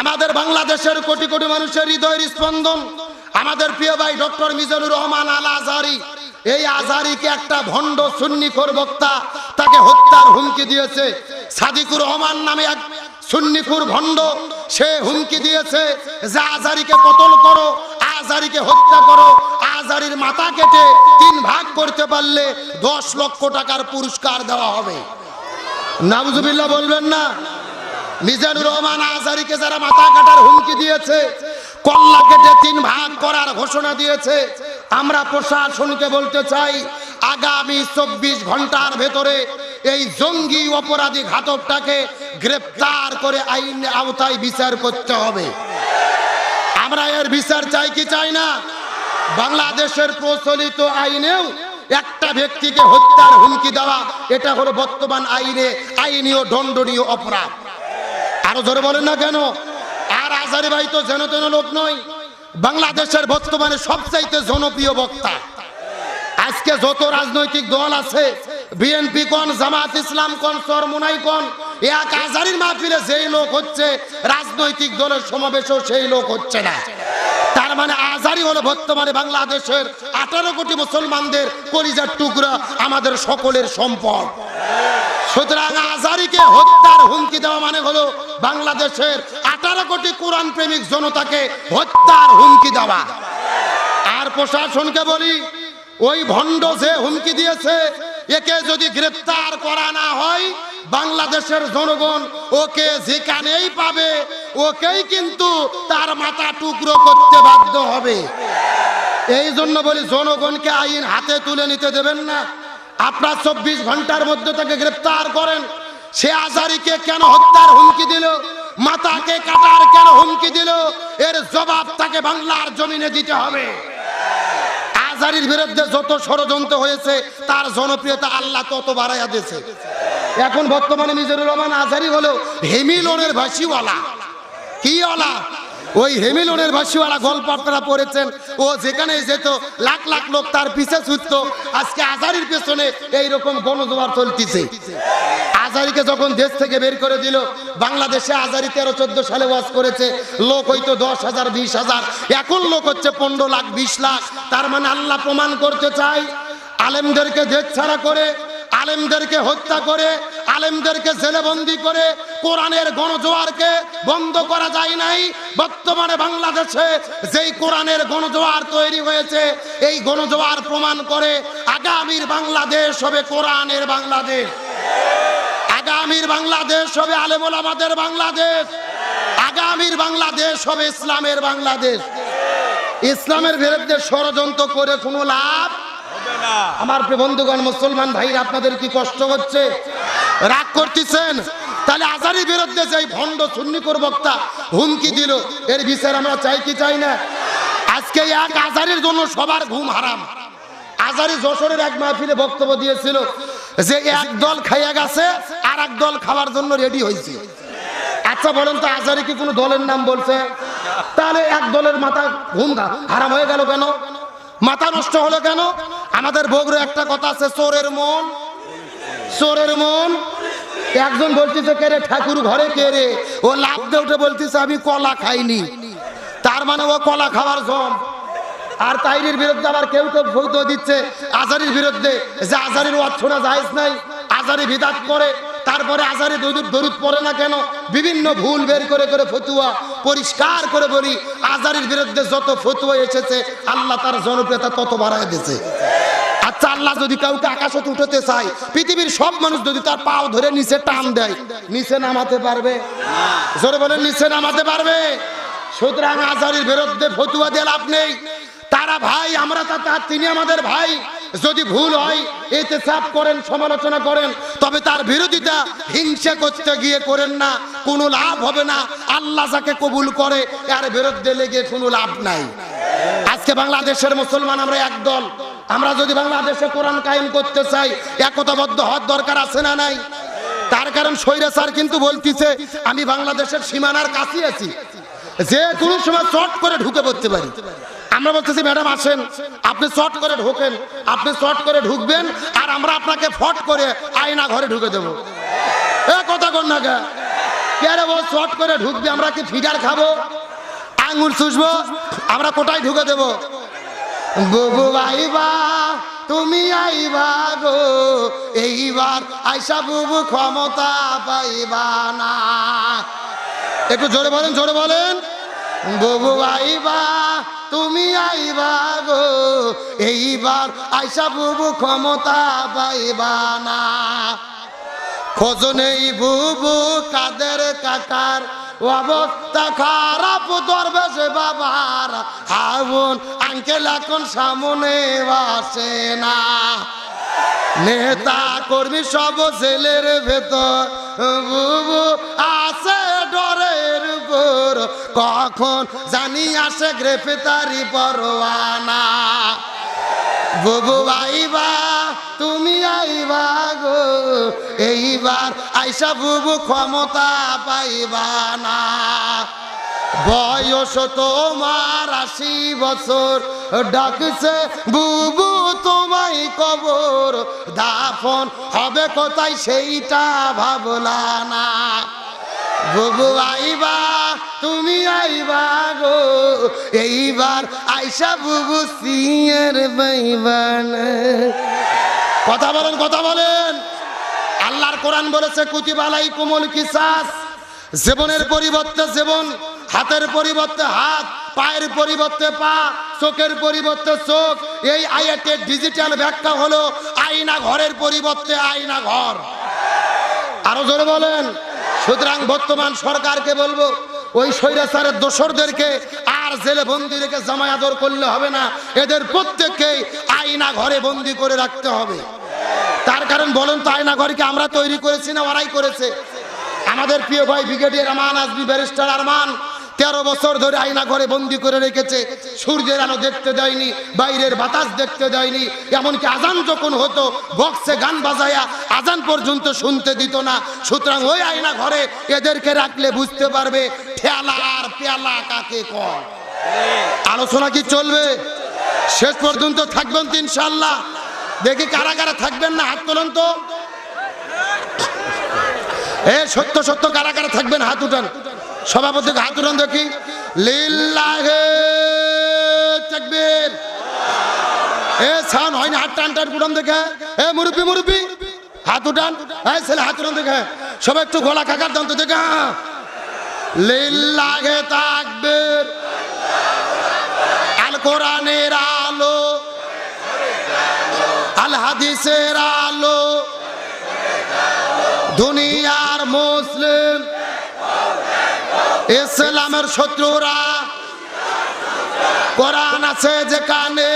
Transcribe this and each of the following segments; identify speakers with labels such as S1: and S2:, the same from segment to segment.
S1: আমাদের বাংলাদেশের কোটি কোটি মানুষের হৃদয়ের স্পন্দন আমাদের প্রিয় ভাই ডক্টর মিজানুর রহমান আল আজহারি। এই আজহারিকে একটা ভণ্ড সুন্নিখোর বক্তা তাকে হত্যার হুমকি দিয়েছে। সাদিকুর রহমান নামে এক সুন্নিখোর ভণ্ড, সে হুমকি দিয়েছে যে আজহারিকে কতল করো, আজহারিকে হত্যা করো, আজহারির মাথা কেটে 3 ভাগ করতে পারলে 10 লক্ষ টাকার পুরস্কার দেওয়া হবে। নাউজুবিল্লাহ বলবেন না? মিজানুর রহমান আজহারিকে যারা মাথা কাটার হুমকি দিয়েছে, কল্লা কেটে 3 ভাগ করার ঘোষণা দিয়েছে, আমরা প্রশাসনকে বলতে চাই আগামী 24 ঘন্টার ভেতরে এই জঙ্গি অপরাধী ঘাতকটাকে গ্রেফতার করে আইনের আওতায় বিচার করতে হবে। আমরা এর বিচার চাই কি চাই না? বাংলাদেশের প্রচলিত আইনেও একটা ব্যক্তিকে হত্যার হুমকি দেওয়া এটা হলো বর্তমান আইনি ও দণ্ডনীয় অপরাধ। আরো জোরে বলেন না কেন? আর আজহারি ভাই তো যেন তেন লোক নয়, বাংলাদেশের বর্তমানে সবচাইতে জনপ্রিয় বক্তা। আজকে যত রাজনৈতিক দল আছে, বিএনপি কোন, জামাত ইসলাম কোন, চরমোনাই কোন, এক আজহারির মাহফিলে যেই লোক হচ্ছে, রাজনৈতিক দলের সমাবেশেও সেই লোক হচ্ছে না। তার মানে আজহারি হলো বর্তমানে বাংলাদেশের 18 কোটি মুসলমানদের কলিজার টুকরা, আমাদের সকলের সম্পদ। সুতরাং আজহারিকে হত্যার হুমকি দেওয়া মানে হলো বাংলাদেশের 18 কোটি কোরআন প্রেমিক জনতাকে হত্যার হুমকি দেওয়া। আর প্রশাসনকে বলি, ওই ভণ্ড যে হুমকি দিয়েছে, একে যদি গ্রেফতার করা না হয়, বাংলাদেশের জনগণ ওকে যেখানেই পাবে ওকেই কিন্তু তার মাথা টুকরো করতে বাধ্য হবে। এই জন্য বলি, জনগণকে আইন হাতে তুলে নিতে দেবেন না। আপনার 24 ঘন্টার মধ্যে তাকে গ্রেফতার করেন। সে আজহারিকে কেন হত্যার হুমকি দিল, মাথাকে কাটার কেন হুমকি দিল, এর জবাব তাকে বাংলার জমিনে দিতে হবে। আজহারির বিরুদ্ধে যত ষড়যন্ত্র হয়েছে, তার জনপ্রিয়তা আল্লাহ তত বাড়াইয়া দিয়েছে। এখন বর্তমানে মিজানুর রহমান আজহারি হলো হেমিলনের ভাষীওয়ালা। কি ওয়ালা? ওই হেমিলনের ভাষীওয়ালা গল্প আপনারা পড়েছেন। ও যেখানে যেত লাখ লাখ লোক তার পিছে ছুটত। আজকে আজহারির পেছনে এইরকম গণজোয়ার চলতেছে। আজহারিকে যখন দেশ থেকে বের করে দিল, বাংলাদেশে আজহারি 13-14 সালে ওয়াজ করেছে, লোক হয়তো 10,000 20,000, এখন লোক হচ্ছে 15 লাখ 20 লাখ। তার মানে আল্লাহ প্রমাণ করতে চাই, আলেমদেরকে দেশ ছাড়া করে, আলেমদেরকে হত্যা করে, আলেমদেরকে জেলেবন্দি করে কোরআনের গণজোয়ারকে বন্ধ করা যায় নাই। বর্তমানে বাংলাদেশে যেই কোরআনের গণজোয়ার তৈরি হয়েছে, এই গণজোয়ার প্রমাণ করে আগামীর বাংলাদেশ হবে কোরআনের বাংলাদেশ, আগামীর বাংলাদেশ হবে আলেম ওলামাদের বাংলাদেশ, আগামীর বাংলাদেশ হবে ইসলামের বাংলাদেশ। ইসলামের বিরুদ্ধে ষড়যন্ত্র করে কোনো লাভ হবে না। আমার প্রিয় বন্ধুগণ, মুসলমান ভাইরা, আপনাদের কি কষ্ট হচ্ছে? রাগ করতেছেন? তাহলে আজহারির বিরুদ্ধে যে ভণ্ড সুন্নিখোর বক্তা হুমকি দিল, এর বিচার আমরা চাই কি চাই না? আজকে এক আজহারির জন্য সবার ঘুম হারাম। আজহারি যশোরের এক মাহফিলে বক্তব্য দিয়েছিল যে এক দল খাইয়া গেছে, আর এক দল খাওয়ার জন্য রেডি হয়েছে। আচ্ছা বলেন তো, আজহারি কি কোনো দলের নাম বলছে? তাহলে এক দলের মাথা ঘুম হারাম হয়ে গেল কেন? মাথা নষ্ট হলো কেন? আমাদের বগুড়ায় একটা কথা আছে, চোরের মন, চোরের মন। একজন বলতেছে, কে রে ঠাকুর ঘরে কে রে? ও লাফ দিয়ে উঠে বলতেছে, আমি কলা খাইনি। তার মানে ও কলা খাওয়ার জম। আর তাইরির বিরুদ্ধে আবার কেউ কেউ ফতোয়া দিচ্ছে আজহারির বিরুদ্ধে যে আজহারির ওয়াজ শোনা জায়েজ নাই, আজহারি বিদআত করে। তারপরে আজহারি দরুদ পড়ে না কেন? বিভিন্ন ভুল বের করে করে ফতোয়া। পরিষ্কার করে বলি, আজহারির বিরুদ্ধে যত ফতোয়া এসেছে, আল্লাহ তার জনপ্রিয়তা তত বাড়ায় দিয়েছে। আচ্ছা, আল্লাহ যদি কাউকে আকাশে উঠাতে চায়, পৃথিবীর সব মানুষ যদি তার পাও ধরে নিচে টান দেয়, নিচে নামাতে পারবে? জোরে বলেন, নিচে নামাতে পারবে? সুতরাং আজহারির বিরুদ্ধে ফতোয়া দিয়ে লাভ নেই। তারা ভাই, আমরা তিনি আমাদের ভাই। যদি ভুল হয় ইহতিসাব করেন, সমালোচনা করেন, তবে তার বিরোধিতা হিংসা করতে গিয়ে করেন না, কোনো লাভ হবে না। আল্লাহ যাকে কবুল করে, এর বিরুদ্ধে লেগে কোনো লাভ নাই। আজকে বাংলাদেশের মুসলমান আমরা একদল। আমরা যদি বাংলাদেশে কোরআন কায়েম করতে চাই, একতাবদ্ধ হওয়ার দরকার আছে না নাই? তার কারণ স্বৈরাচার কিন্তু বলতেছে, আমি বাংলাদেশের সীমানার কাছে আছি, যে কোনো সময় চট করে ঢুকে পড়তে পারি। আমরা বলতেছি, ম্যাডাম আসেন, আপনি চট করে ঢোকেন, আপনি চট করে ঢুকবেন, আর আমরা আপনাকে ফট করে আয়না ঘরে ঢুকে দেবো। এ কথা কোন না? কে রে ও শর্ট করে ঢুকবি, আমরা কি ফিডার খাবো? আঙ্গুর চুষবো? আমরা কোটায় ঢুকে দেবো? বুবু আইবা তুমি আইবা গো, এইবার আইসা বুবু ক্ষমতা পাইবা না। একটু জোরে বলেন, জোরে বলেন। বুবু আইবা তুমি আইবা গো, এইবার আইসা বুবু ক্ষমতা পাইবা না। খোঁজ নেই বুবু কাদের কাকার, অবস্থা খারাপ দরবেশ বাবার, আগুন আঙ্কেল এখন সামনে আসে না। নেতা কর্মী সব জেলের ভেতর, বুবু আছে ডরের উপর, কখন জানি আসে গ্রেফতারি পরোয়ানা। বুবু আইবা তুমি আইবা গো, এইবার আইসা বুবু ক্ষমতা পাইবা না। বয়স তোমার 80 বছর, ডাকছে বুবু তোমায় কবর, দাফন হবে কোথায় সেইটা ভাবলা না। বুবু আইবা তুমি আইবা গো, এইবার আইসা বুবু সিংয়ের বাইবান। কথা বলেন, কথা বলেন। আল্লাহর কোরআন বলেছে কুতিবা আলাইকুমুল কিসাস, জীবনের পরিবর্তে জীবন, হাতের পরিবর্তে হাত, পায়ের পরিবর্তে পা, চোখের পরিবর্তে চোখ। এই আয়াতের ডিজিটাল ব্যাখ্যা হলো আয়না ঘরের পরিবর্তে আয়না ঘর। আরো জোরে বলেন। সুতরাং বর্তমান সরকারকে বলবো, ওই স্বৈরাচারের দোসরদেরকে আর জেলে বন্দি রেখে জামাই আদর করলে হবে না, এদের প্রত্যেককেই আয়না ঘরে বন্দি করে রাখতে হবে। তার কারণ বলেন তো, আয়না ঘরকে আমরা তৈরি করেছি না ওরাই করেছে? আমাদের প্রিয় ভাই ব্রিগেডিয়ার আমান আজমি, ব্যারিস্টার আরমান 13 বছর ধরে আয়না ঘরে বন্দি করে রেখেছে। সূর্যের আলো দেখতে দেয়নি, বাইরের বাতাস দেখতে দেয়নি, এমনকি আজান যখন হতো বক্সে গান বাজায়া আজান পর্যন্ত শুনতে দিত না। সুতরাং ওই আয়না ঘরে এদেরকে রাখলে বুঝতে পারবে ঠেলা আর পেয়ালা কাকে কয়। আলোচনা কি চলবে? শেষ পর্যন্ত থাকবেন তো ইনশাআল্লাহ? দেখি কারা কারা থাকবেন না, হাত তোলেন তো। সত্য সত্য কারা কারা থাকবেন হাত উঠান। সভাপতি হাত উঠান দেখি। লিল্লাহে তাকবীর। সাউন্ড হয় না, হাত টান টান উঠান দেখে। মুরব্বি মুরব্বি হাত উঠান। ছেলে হাত উঠান দেখে। সবাই একটু গলা কাকার দান তো দেখে। লিল্লাহে তাকবীর। আল কোরআনের আলো, আল হাদিসের আলো, দুনিয়ার মুসলিম, ইসলামের শত্রুরা, কোরআন আছে যেখানে,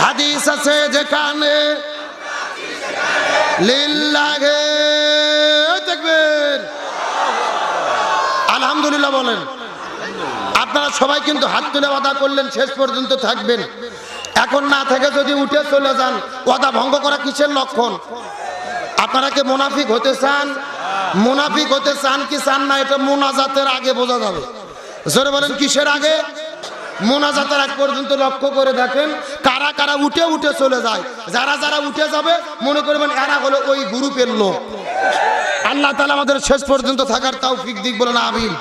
S1: হাদিস আছে যেখানে, লিল্লাহে তাকবীর। আলহামদুলিল্লাহ বলেন। আপনারা সবাই কিন্তু হাত তুলে ওয়াদা করলেন শেষ পর্যন্ত থাকবেন। এখন না থেকে যদি উঠে চলে যান, ওয়াদা ভঙ্গ করা কিসের লক্ষণ? আপনারা কি মুনাফিক হতে চান? মুনাফিক হতে চান কি চান না, এটা মুনাজাতের আগে বোঝা যাবে। জোরে বলেন, কিসের আগে? মুনাজাতের আগ পর্যন্ত লক্ষ্য করে দেখেন কারা কারা উঠে উঠে চলে যায়। যারা যারা উঠে যাবে মনে করবেন এরা হলো ওই গ্রুপের লোক। আল্লাহ তাআলা আমাদের শেষ পর্যন্ত থাকার তৌফিক দিক, বলেন আমিন।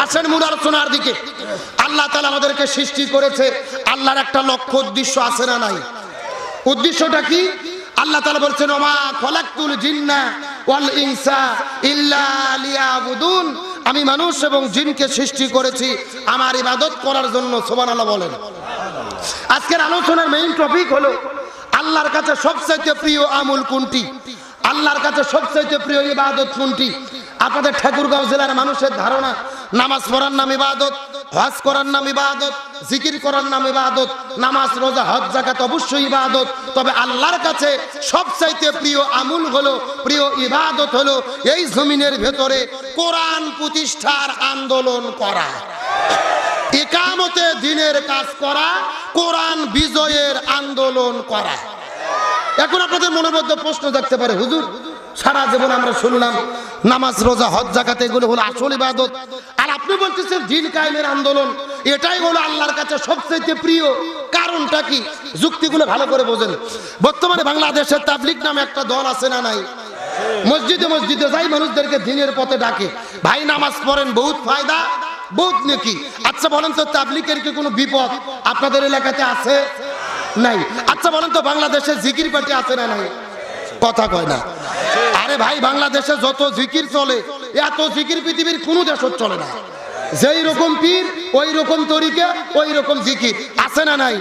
S1: আসেন মূল আলোচনার দিকে। আল্লাহ তাআলা আমাদেরকে সৃষ্টি করেছে, আল্লাহর একটা লক্ষ্য উদ্দেশ্য আছে না নাই? উদ্দেশ্যটা কি? আল্লাহ তাআলা বলছেন, ওমা খলাকতুল জিন্না ওয়াল ইনসা ইল্লা লিয়াবুদুন, আমি মানুষ এবং জিনকে সৃষ্টি করেছি আমার ইবাদত করার জন্য। সুবহানাল্লাহ বলেন। আজকের আলোচনার মেইন টপিক হলো আল্লাহর কাছে সবচেয়ে প্রিয় আমল কোনটি, আল্লাহর কাছে সবচেয়ে প্রিয় ইবাদত কোনটি। আপনাদের ঠাকুরগাঁও জেলার মানুষের ধারণা নামাজ পড়ার নাম ইবাদত, হজ করার নাম ইবাদত, জিকির করার নাম ইবাদত, নামাজ রোজা হজ যাকাত অবশ্যই ইবাদত। তবে আল্লাহর কাছে সবচাইতে প্রিয় আমল হলো, প্রিয় ইবাদত হলো এই জমিনের ভেতরে কোরআন প্রতিষ্ঠার আন্দোলন করা, ইকামতে দ্বীনের কাজ করা, কোরআন বিজয়ের আন্দোলন করা। এখন আপনাদের মনের মধ্যে প্রশ্ন থাকতে পারে, হুজুর সারা জীবন আমরা শুনলাম নামাজ রোজা হজ যাকাত এগুলো হলো আসল ইবাদত, আর আপনি বলতেছেন দ্বীন কায়েমের আন্দোলন এটাই হলো আল্লাহর কাছে সবচেয়ে প্রিয়, কারণটা কি? যুক্তিগুলো ভালো করে বোঝেন। বর্তমানে বাংলাদেশের তাবলিগ নামে একটা দল আছে না নাই? মসজিদে মসজিদে যাই মানুষদেরকে দ্বীনের পথে ডাকে। ভাই নামাজ পড়েন, বহুত ফায়দা, বহুত নেকি। আচ্ছা বলেন তো তাবলীগের কি কোনো বিপদ আপনাদের এলাকাতে আছে? নাই। আচ্ছা বলেন তো বাংলাদেশে জিকির পার্টি আছে না নাই? কথা কয় না। আরে ভাই বাংলাদেশে যত জিকির চলে, এত জিকির পৃথিবীর কোনো দেশ চলে না। যেই রকম পীর ওই রকম তরিকা, ওই রকম জিকির, আছে না নাই?